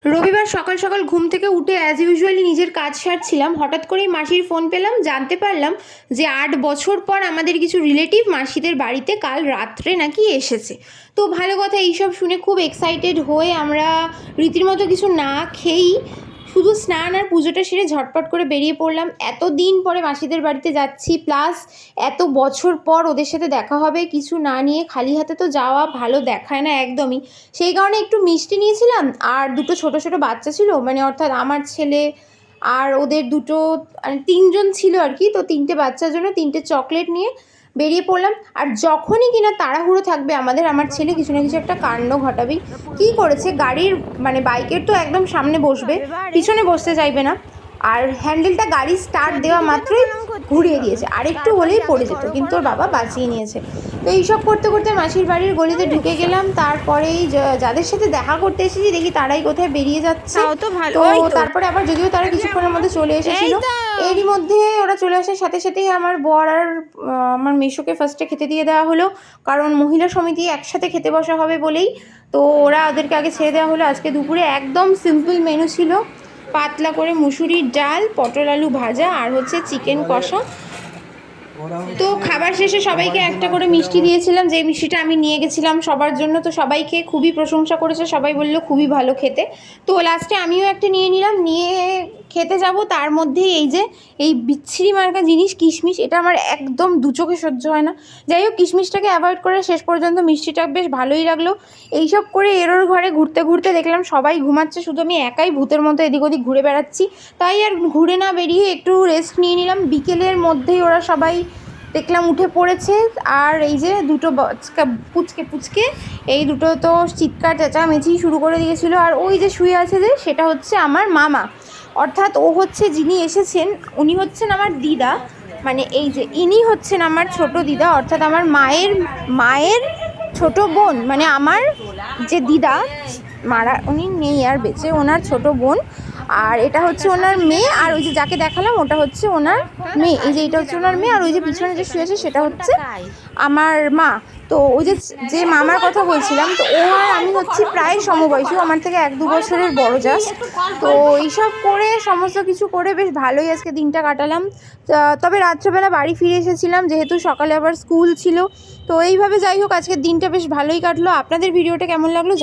রবিবার সকাল সকাল ঘুম থেকে উঠে অ্যাজ ইউজুয়ালি নিজের কাজ সারছিলাম, হঠাৎ করেই মাসির ফোন পেলাম। জানতে পারলাম যে 8 বছর পর আমাদের কিছু রিলেটিভ মাসিদের বাড়িতে কাল রাত্রে নাকি এসেছে। তো ভালো কথা, এইসব শুনে খুব এক্সাইটেড হয়ে আমরা রীতির মতো কিছু না খেয়েই শুধু স্নান আর পুজোটা সেরে ঝটপট করে বেরিয়ে পড়লাম। এতদিন পরে মাসিদের বাড়িতে যাচ্ছি, প্লাস এত বছর পর ওদের সাথে দেখা হবে, কিছু না নিয়ে খালি হাতে তো যাওয়া ভালো দেখায় না একদমই। সেই কারণে একটু মিষ্টি নিয়েছিলাম, আর দুটো ছোট ছোট বাচ্চা ছিল, মানে অর্থাৎ আমার ছেলে আর ওদের দুটো, মানে 3জন ছিল আর কি। তো 3টে বাচ্চার জন্য 3টে চকলেট নিয়ে বেরিয়ে পড়লাম। আর যখনই কিনা তাড়াহুড়ো থাকবে আমাদের, আমার ছেলে কিছু না কিছু একটা কাণ্ড ঘটাবেই। কী করেছে, গাড়ির মানে বাইকের তো একদম সামনে বসবে, পিছনে বসতে চাইবে না, আর হ্যান্ডেলটা গাড়ি স্টার্ট দেওয়া মাত্রই ঘুরিয়ে দিয়েছে, আর একটু হলেই পড়ে যেত, কিন্তু ওর বাবা বাঁচিয়ে নিয়েছে। তো এইসব করতে করতে মাসির বাড়ির গলিতে ঢুকে গেলাম। তারপরেই যাদের সাথে দেখা করতে এসেছি দেখি তারাই কোথায় বেরিয়ে যাচ্ছে। তো তারপরে আবার যদিও তারা কিছুক্ষণের মধ্যে চলে এসেছিল, এরই মধ্যে ওরা চলে আসার সাথে সাথেই আমার বর আর আমার মেসোকে ফার্স্টে খেতে দিয়ে দেওয়া হলো, কারণ মহিলা সমিতি একসাথে খেতে বসা হবে বলেই। তো ওদেরকে আগে ছেড়ে দেওয়া হলো। আজকে দুপুরে একদম সিম্পল মেনু ছিল, পাতলা করে মুসুরির ডাল, পটল আলু ভাজা, আর হচ্ছে চিকেন কষা। তো খাবার শেষে সবাইকে একটা করে মিষ্টি দিয়েছিলাম, যে মিষ্টিটা আমি নিয়ে গেছিলাম সবার জন্য। তো সবাই খেয়ে খুবই প্রশংসা করেছে, সবাই বললো খুবই ভালো খেতে। তো লাস্টে আমিও একটা নিয়ে নিলাম, নিয়ে খেতে যাব। তার মধ্যে এই বিচ্ছিরি মার্কা জিনিস কিশমিশ, এটা আমার একদম দু চোখে সহ্য হয় না। যাই হোক, কিশমিশটাকে অ্যাভয়েড করে শেষ পর্যন্ত মিষ্টিটা বেশ ভালোই লাগলো। এইসব করে এরোর ঘরে ঘুরতে ঘুরতে দেখলাম সবাই ঘুমাচ্ছে, শুধু আমি একাই ভূতের মতো এদিক ওদিক ঘুরে বেড়াচ্ছি। তাই আর ঘুরে না বেরিয়ে একটু রেস্ট নিয়ে নিলাম। বিকেলের মধ্যেই ওরা সবাই দেখলাম উঠে পড়েছে। আর এই যে দুটো পুচকে এই দুটো তো চিৎকার চেঁচামেচি শুরু করে দিয়েছিল। আর ওই যে শুয়ে আছে যে, সেটা হচ্ছে আমার মামা, অর্থাৎ ও হচ্ছে যিনি এসেছেন উনি হচ্ছেন আমার দিদা, মানে এই যে ইনি হচ্ছেন আমার ছোট দিদা, অর্থাৎ আমার মায়ের ছোট বোন, মানে আমার যে দিদা মারা, উনি নেই আর বেঁচে, ওনার ছোট বোন। আর এটা হচ্ছে ওনার মেয়ে, আর ওই যে যাকে দেখালাম ওটা হচ্ছে ওনার মেয়ে। এই যে এটা হচ্ছে ওনার মেয়ে, আর ওই যে পিছনে যে শুয়েছে সেটা হচ্ছে আমার মা। তো ওই যে মামার কথা বলছিলাম, তো ও আর আমি হচ্ছি প্রায় সমবয়সী, আমার থেকে 1-2 বছরের বড় জাস্ট। তো এইসব করে সমস্ত কিছু করে বেশ ভালোই আজকে দিনটা কাটালাম। তবে রাত্রেবেলা বাড়ি ফিরে এসেছিলাম, যেহেতু সকালে আবার স্কুল ছিল। তো এইভাবে যাই হোক আজকের দিনটা বেশ ভালোই কাটলো। আপনাদের ভিডিওটা কেমন লাগলো